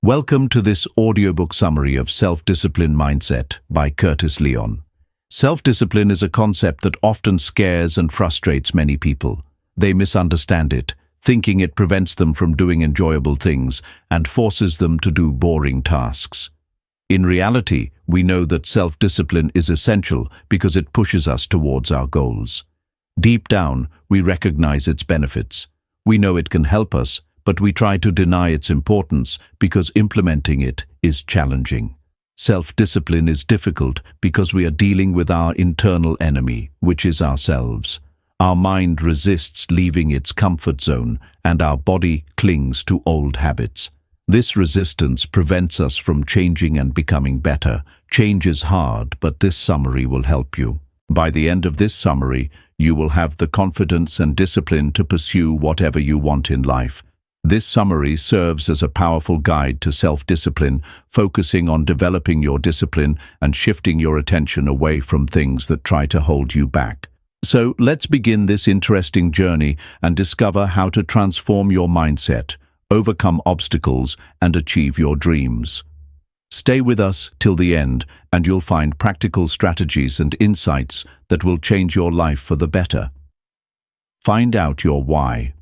Welcome to this audiobook summary of Self-Discipline Mindset by Curtis Leon. Self-discipline is a concept that often scares and frustrates many people. They misunderstand it, thinking it prevents them from doing enjoyable things and forces them to do boring tasks. In reality, we know that self-discipline is essential because it pushes us towards our goals. Deep down, we recognize its benefits. We know it can help us, but we try to deny its importance because implementing it is challenging. Self-discipline is difficult because we are dealing with our internal enemy, which is ourselves. Our mind resists leaving its comfort zone, and our body clings to old habits. This resistance prevents us from changing and becoming better. Change is hard, but this summary will help you. By the end of this summary, you will have the confidence and discipline to pursue whatever you want in life. This summary serves as a powerful guide to self-discipline, focusing on developing your discipline and shifting your attention away from things that try to hold you back. So let's begin this interesting journey and discover how to transform your mindset, overcome obstacles, and achieve your dreams. Stay with us till the end, and you'll find practical strategies and insights that will change your life for the better. Find out your why.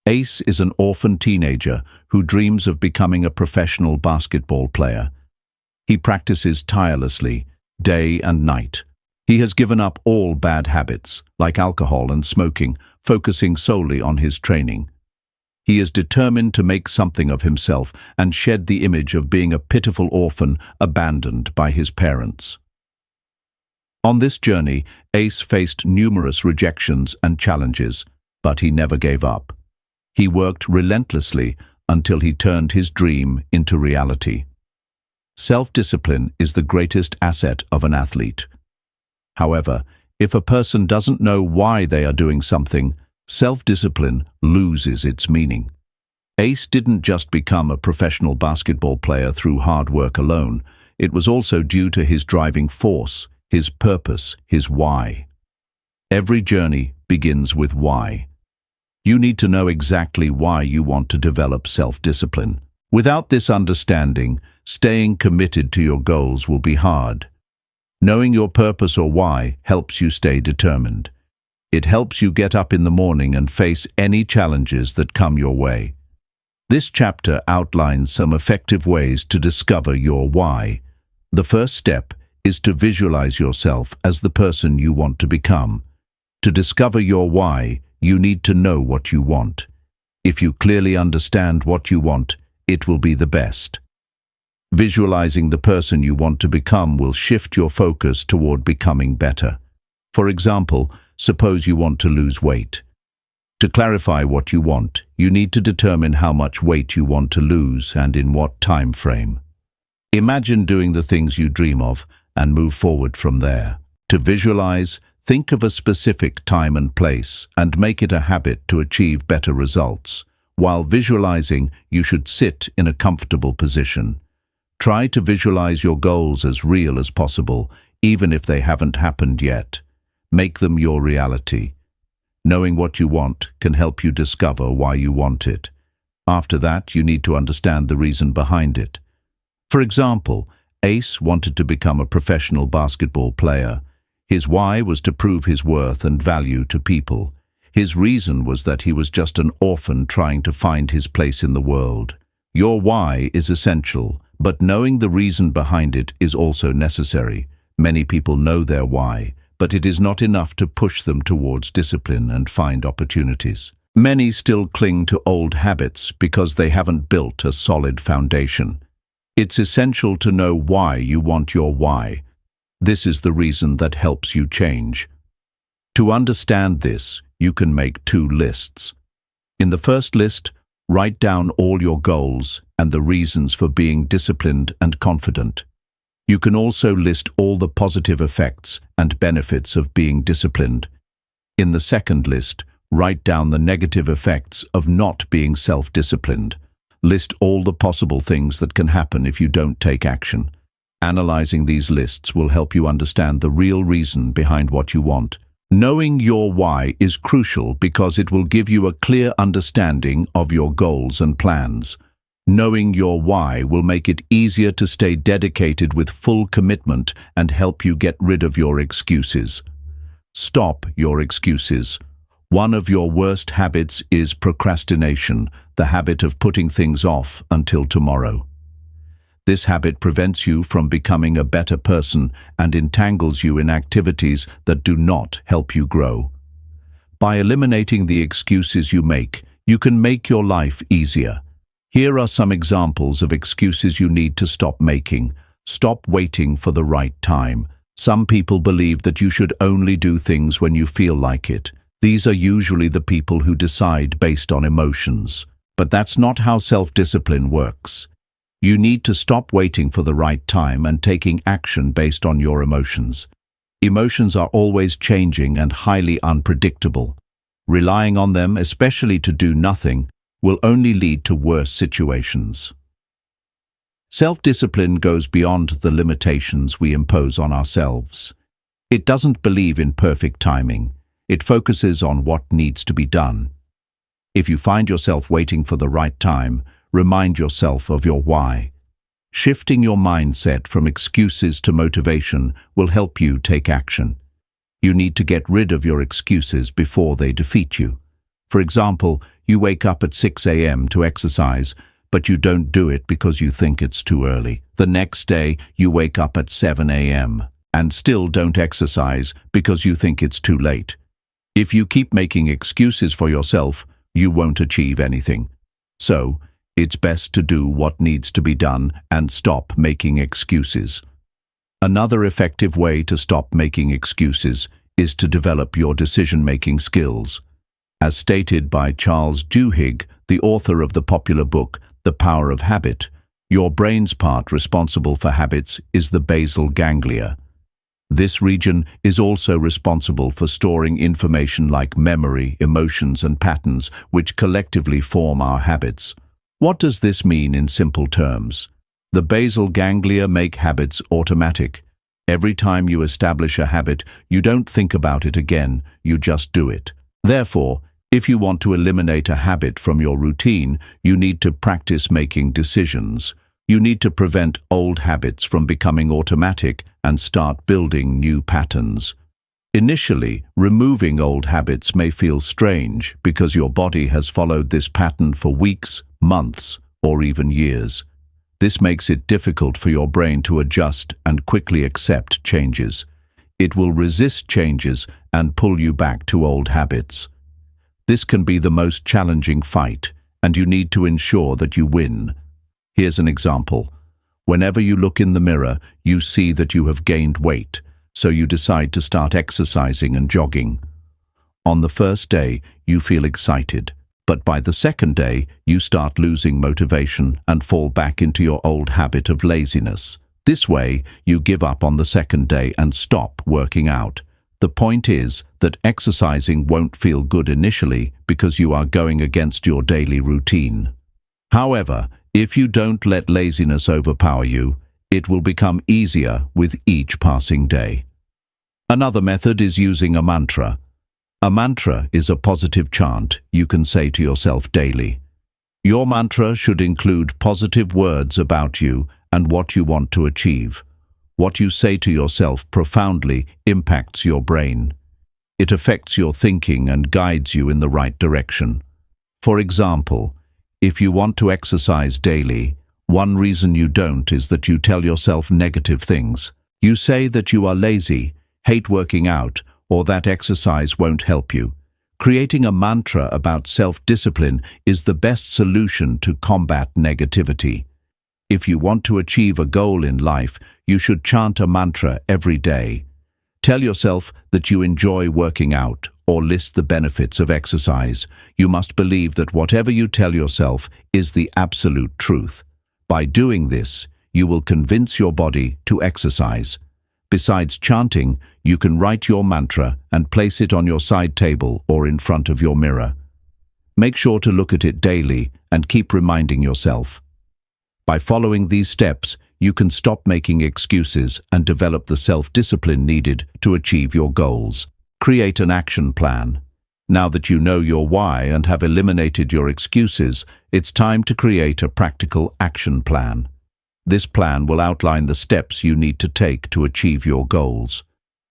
Ace is an orphan teenager who dreams of becoming a professional basketball player. He practices tirelessly, day and night. He has given up all bad habits, like alcohol and smoking, focusing solely on his training. He is determined to make something of himself and shed the image of being a pitiful orphan abandoned by his parents. On this journey, Ace faced numerous rejections and challenges, but he never gave up. He worked relentlessly until he turned his dream into reality. Self-discipline is the greatest asset of an athlete. However, if a person doesn't know why they are doing something, self-discipline loses its meaning. Ace didn't just become a professional basketball player through hard work alone. It was also due to his driving force, his purpose, his why. Every journey begins with why. You need to know exactly why you want to develop self-discipline. Without this understanding, staying committed to your goals will be hard. Knowing your purpose or why helps you stay determined. It helps you get up in the morning and face any challenges that come your way. This chapter outlines some effective ways to discover your why. The first step is to visualize yourself as the person you want to become. To discover your why, you need to know what you want. If you clearly understand what you want, it will be the best. Visualizing the person you want to become will shift your focus toward becoming better. For example, suppose you want to lose weight. To clarify what you want, you need to determine how much weight you want to lose and in what time frame. Imagine doing the things you dream of and move forward from there. To visualize, think of a specific time and place and make it a habit to achieve better results. While visualizing, you should sit in a comfortable position. Try to visualize your goals as real as possible, even if they haven't happened yet. Make them your reality. Knowing what you want can help you discover why you want it. After that, you need to understand the reason behind it. For example, Ace wanted to become a professional basketball player. His why was to prove his worth and value to people. His reason was that he was just an orphan trying to find his place in the world. Your why is essential, but knowing the reason behind it is also necessary. Many people know their why, but it is not enough to push them towards discipline and find opportunities. Many still cling to old habits because they haven't built a solid foundation. It's essential to know why you want your why. This is the reason that helps you change. To understand this, you can make two lists. In the first list, write down all your goals and the reasons for being disciplined and confident. You can also list all the positive effects and benefits of being disciplined. In the second list, write down the negative effects of not being self-disciplined. List all the possible things that can happen if you don't take action. Analyzing these lists will help you understand the real reason behind what you want. Knowing your why is crucial because it will give you a clear understanding of your goals and plans. Knowing your why will make it easier to stay dedicated with full commitment and help you get rid of your excuses. Stop your excuses. One of your worst habits is procrastination, the habit of putting things off until tomorrow. This habit prevents you from becoming a better person and entangles you in activities that do not help you grow. By eliminating the excuses you can make your life easier. Here are some examples of excuses you need to stop making. Stop waiting for the right time. Some people believe that you should only do things when you feel like it. These are usually the people who decide based on emotions. But that's not how self-discipline works. You need to stop waiting for the right time and taking action based on your emotions. Emotions are always changing and highly unpredictable. Relying on them, especially to do nothing, will only lead to worse situations. Self-discipline goes beyond the limitations we impose on ourselves. It doesn't believe in perfect timing. It focuses on what needs to be done. If you find yourself waiting for the right time, remind yourself of your why. Shifting your mindset from excuses to motivation will help you take action. You need to get rid of your excuses before they defeat you. For example, you wake up at 6 a.m. to exercise, but you don't do it because you think it's too early. The next day, you wake up at 7 a.m. and still don't exercise because you think it's too late. If you keep making excuses for yourself, you won't achieve anything. So, it's best to do what needs to be done and stop making excuses. Another effective way to stop making excuses is to develop your decision-making skills. As stated by Charles Duhigg, the author of the popular book, The Power of Habit, your brain's part responsible for habits is the basal ganglia. This region is also responsible for storing information like memory, emotions, and patterns, which collectively form our habits. What does this mean in simple terms? The basal ganglia make habits automatic. Every time you establish a habit, you don't think about it again, you just do it. Therefore, if you want to eliminate a habit from your routine, you need to practice making decisions. You need to prevent old habits from becoming automatic and start building new patterns. Initially, removing old habits may feel strange because your body has followed this pattern for weeks, months, or even years. This makes it difficult for your brain to adjust and quickly accept changes. It will resist changes and pull you back to old habits. This can be the most challenging fight, and you need to ensure that you win. Here's an example. Whenever you look in the mirror, you see that you have gained weight, so you decide to start exercising and jogging. On the first day, you feel excited, but by the second day, you start losing motivation and fall back into your old habit of laziness. This way, you give up on the second day and stop working out. The point is that exercising won't feel good initially because you are going against your daily routine. However, if you don't let laziness overpower you, it will become easier with each passing day. Another method is using a mantra. A mantra is a positive chant you can say to yourself daily. Your mantra should include positive words about you and what you want to achieve. What you say to yourself profoundly impacts your brain. It affects your thinking and guides you in the right direction. For example, if you want to exercise daily, one reason you don't is that you tell yourself negative things. You say that you are lazy, hate working out, or that exercise won't help you. Creating a mantra about self-discipline is the best solution to combat negativity. If you want to achieve a goal in life, you should chant a mantra every day. Tell yourself that you enjoy working out or list the benefits of exercise. You must believe that whatever you tell yourself is the absolute truth. By doing this, you will convince your body to exercise. Besides chanting, you can write your mantra and place it on your side table or in front of your mirror. Make sure to look at it daily and keep reminding yourself. By following these steps, you can stop making excuses and develop the self-discipline needed to achieve your goals. Create an action plan. Now that you know your why and have eliminated your excuses, it's time to create a practical action plan. This plan will outline the steps you need to take to achieve your goals.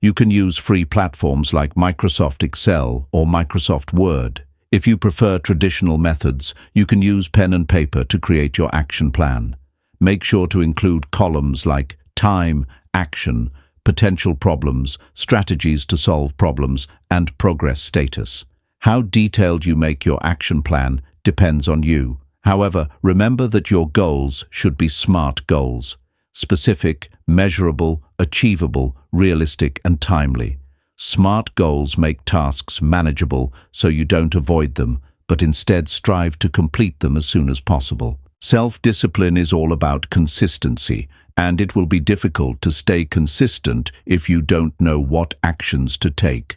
You can use free platforms like Microsoft Excel or Microsoft Word. If you prefer traditional methods, you can use pen and paper to create your action plan. Make sure to include columns like time, action, potential problems, strategies to solve problems, and progress status. How detailed you make your action plan depends on you. However, remember that your goals should be SMART goals: specific, measurable, achievable, realistic, and timely. SMART goals make tasks manageable so you don't avoid them, but instead strive to complete them as soon as possible. Self-discipline is all about consistency, and it will be difficult to stay consistent if you don't know what actions to take.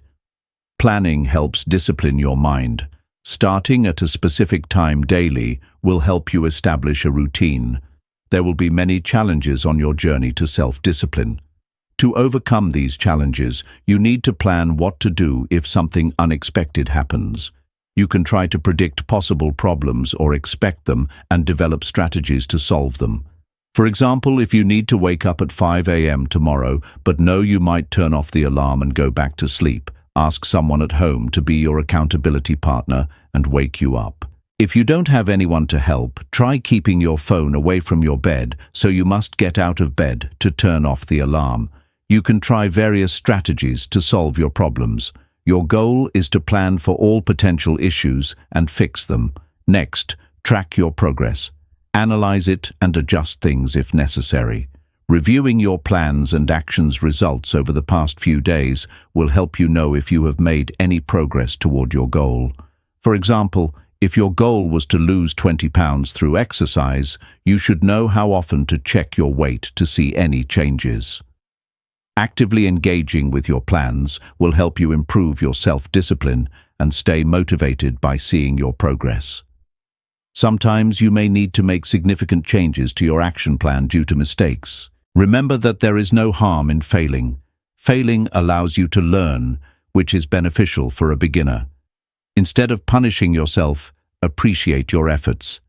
Planning helps discipline your mind. Starting at a specific time daily will help you establish a routine. There will be many challenges on your journey to self-discipline. To overcome these challenges, you need to plan what to do if something unexpected happens. You can try to predict possible problems or expect them and develop strategies to solve them. For example, if you need to wake up at 5 a.m. tomorrow, but know you might turn off the alarm and go back to sleep, ask someone at home to be your accountability partner and wake you up. If you don't have anyone to help, try keeping your phone away from your bed, so you must get out of bed to turn off the alarm. You can try various strategies to solve your problems. Your goal is to plan for all potential issues and fix them. Next, track your progress. Analyze it and adjust things if necessary. Reviewing your plans and actions results over the past few days will help you know if you have made any progress toward your goal. For example, if your goal was to lose 20 pounds through exercise, you should know how often to check your weight to see any changes. Actively engaging with your plans will help you improve your self-discipline and stay motivated by seeing your progress. Sometimes you may need to make significant changes to your action plan due to mistakes. Remember that there is no harm in failing. Failing allows you to learn, which is beneficial for a beginner. Instead of punishing yourself, appreciate your efforts.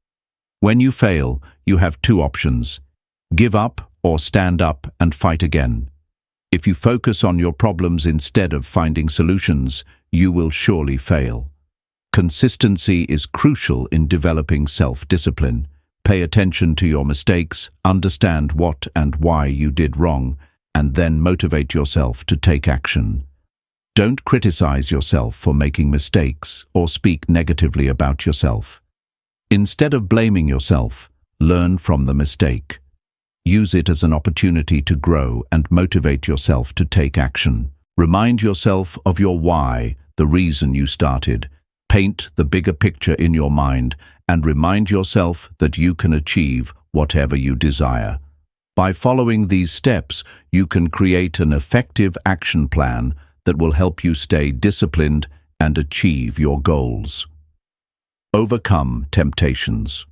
When you fail, you have two options: give up or stand up and fight again. If you focus on your problems instead of finding solutions, you will surely fail. Consistency is crucial in developing self-discipline. Pay attention to your mistakes, understand what and why you did wrong, and then motivate yourself to take action. Don't criticize yourself for making mistakes or speak negatively about yourself. Instead of blaming yourself, learn from the mistake. Use it as an opportunity to grow and motivate yourself to take action. Remind yourself of your why, the reason you started. Paint the bigger picture in your mind and remind yourself that you can achieve whatever you desire. By following these steps, you can create an effective action plan that will help you stay disciplined and achieve your goals. Overcome temptations.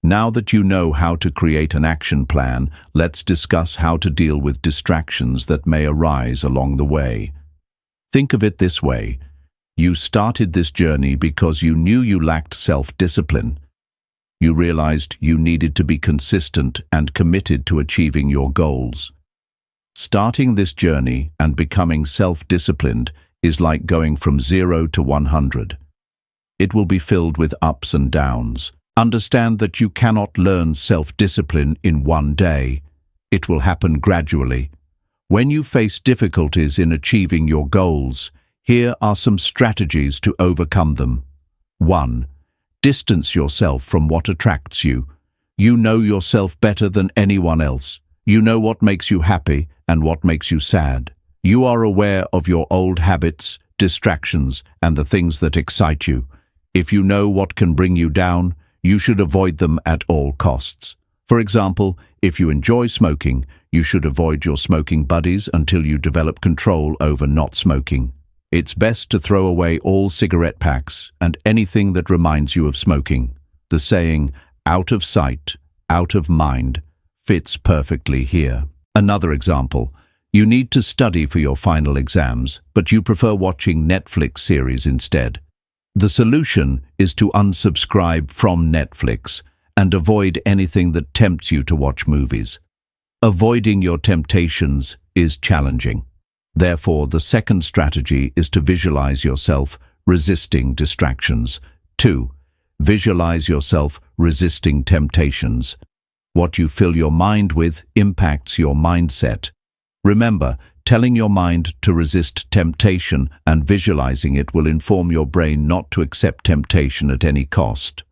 Now that you know how to create an action plan, let's discuss how to deal with distractions that may arise along the way. Think of it this way: you started this journey because you knew you lacked self-discipline. You realized you needed to be consistent and committed to achieving your goals. Starting this journey and becoming self-disciplined is like going from 0 to 100. It will be filled with ups and downs. Understand that you cannot learn self-discipline in one day. It will happen gradually. When you face difficulties in achieving your goals, here are some strategies to overcome them. 1. Distance yourself from what attracts you. You know yourself better than anyone else. You know what makes you happy and what makes you sad. You are aware of your old habits, distractions, and the things that excite you. If you know what can bring you down, you should avoid them at all costs. For example, if you enjoy smoking, you should avoid your smoking buddies until you develop control over not smoking. It's best to throw away all cigarette packs and anything that reminds you of smoking. The saying, "out of sight, out of mind," fits perfectly here. Another example: You need to study for your final exams, but you prefer watching Netflix series instead. The solution is to unsubscribe from Netflix and avoid anything that tempts you to watch movies. Avoiding your temptations is challenging. Therefore, the second strategy is to visualize yourself resisting distractions. 2. Visualize yourself resisting temptations. What you fill your mind with impacts your mindset. Remember, telling your mind to resist temptation and visualizing it will inform your brain not to accept temptation at any cost.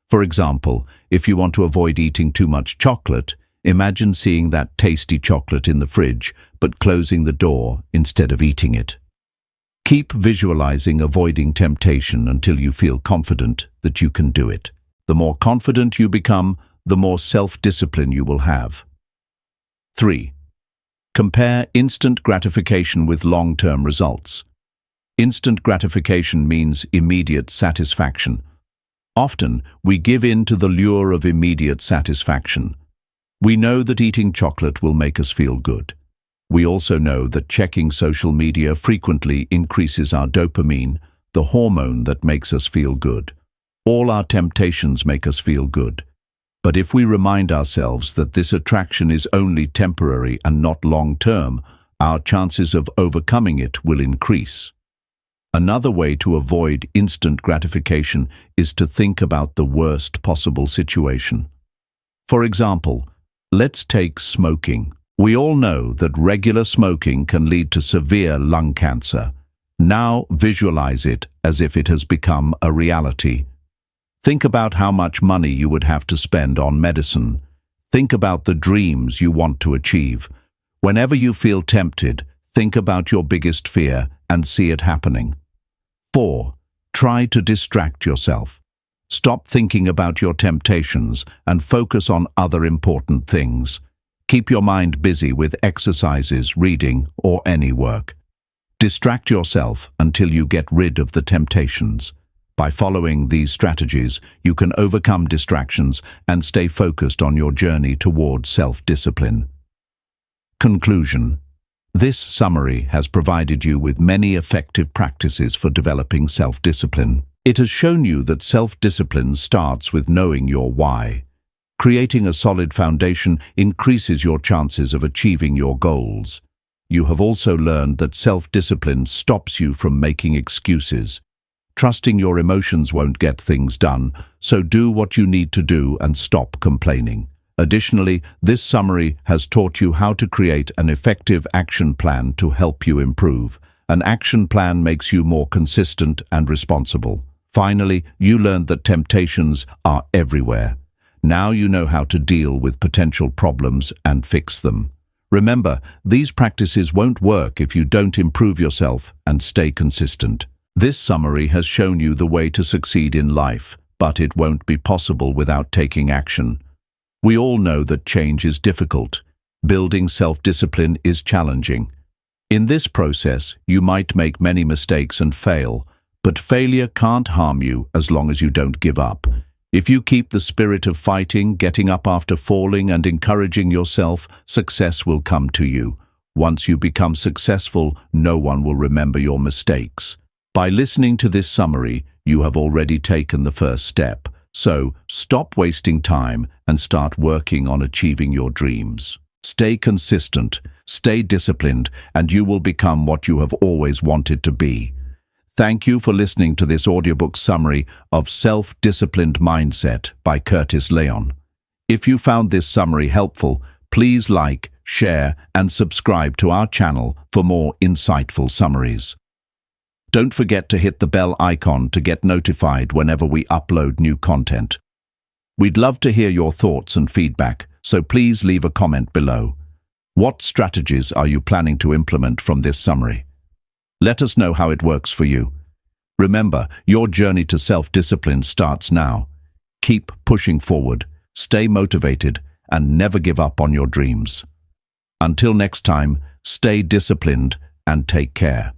For example, if you want to avoid eating too much chocolate, imagine seeing that tasty chocolate in the fridge, but closing the door instead of eating it. Keep visualizing avoiding temptation until you feel confident that you can do it. The more confident you become, the more self-discipline you will have. 3. Compare instant gratification with long-term results. Instant gratification means immediate satisfaction. Often, we give in to the lure of immediate satisfaction. We know that eating chocolate will make us feel good. We also know that checking social media frequently increases our dopamine, the hormone that makes us feel good. All our temptations make us feel good. But if we remind ourselves that this attraction is only temporary and not long-term, our chances of overcoming it will increase. Another way to avoid instant gratification is to think about the worst possible situation. For example, let's take smoking. We all know that regular smoking can lead to severe lung cancer. Now visualize it as if it has become a reality. Think about how much money you would have to spend on medicine. Think about the dreams you want to achieve. Whenever you feel tempted, think about your biggest fear and see it happening. 4. Try to distract yourself. Stop thinking about your temptations and focus on other important things. Keep your mind busy with exercises, reading, or any work. Distract yourself until you get rid of the temptations. By following these strategies, you can overcome distractions and stay focused on your journey towards self-discipline. Conclusion. This summary has provided you with many effective practices for developing self-discipline. It has shown you that self-discipline starts with knowing your why. Creating a solid foundation increases your chances of achieving your goals. You have also learned that self-discipline stops you from making excuses. Trusting your emotions won't get things done, so do what you need to do and stop complaining. Additionally, this summary has taught you how to create an effective action plan to help you improve. An action plan makes you more consistent and responsible. Finally, you learned that temptations are everywhere. Now you know how to deal with potential problems and fix them. Remember, these practices won't work if you don't improve yourself and stay consistent. This summary has shown you the way to succeed in life, but it won't be possible without taking action. We all know that change is difficult. Building self-discipline is challenging. In this process, you might make many mistakes and fail, but failure can't harm you as long as you don't give up. If you keep the spirit of fighting, getting up after falling, and encouraging yourself, success will come to you. Once you become successful, no one will remember your mistakes. By listening to this summary, you have already taken the first step. So, stop wasting time and start working on achieving your dreams. Stay consistent, stay disciplined, and you will become what you have always wanted to be. Thank you for listening to this audiobook summary of Self-Disciplined Mindset by Curtis Leon. If you found this summary helpful, please like, share, and subscribe to our channel for more insightful summaries. Don't forget to hit the bell icon to get notified whenever we upload new content. We'd love to hear your thoughts and feedback, so please leave a comment below. What strategies are you planning to implement from this summary? Let us know how it works for you. Remember, your journey to self-discipline starts now. Keep pushing forward, stay motivated, and never give up on your dreams. Until next time, stay disciplined and take care.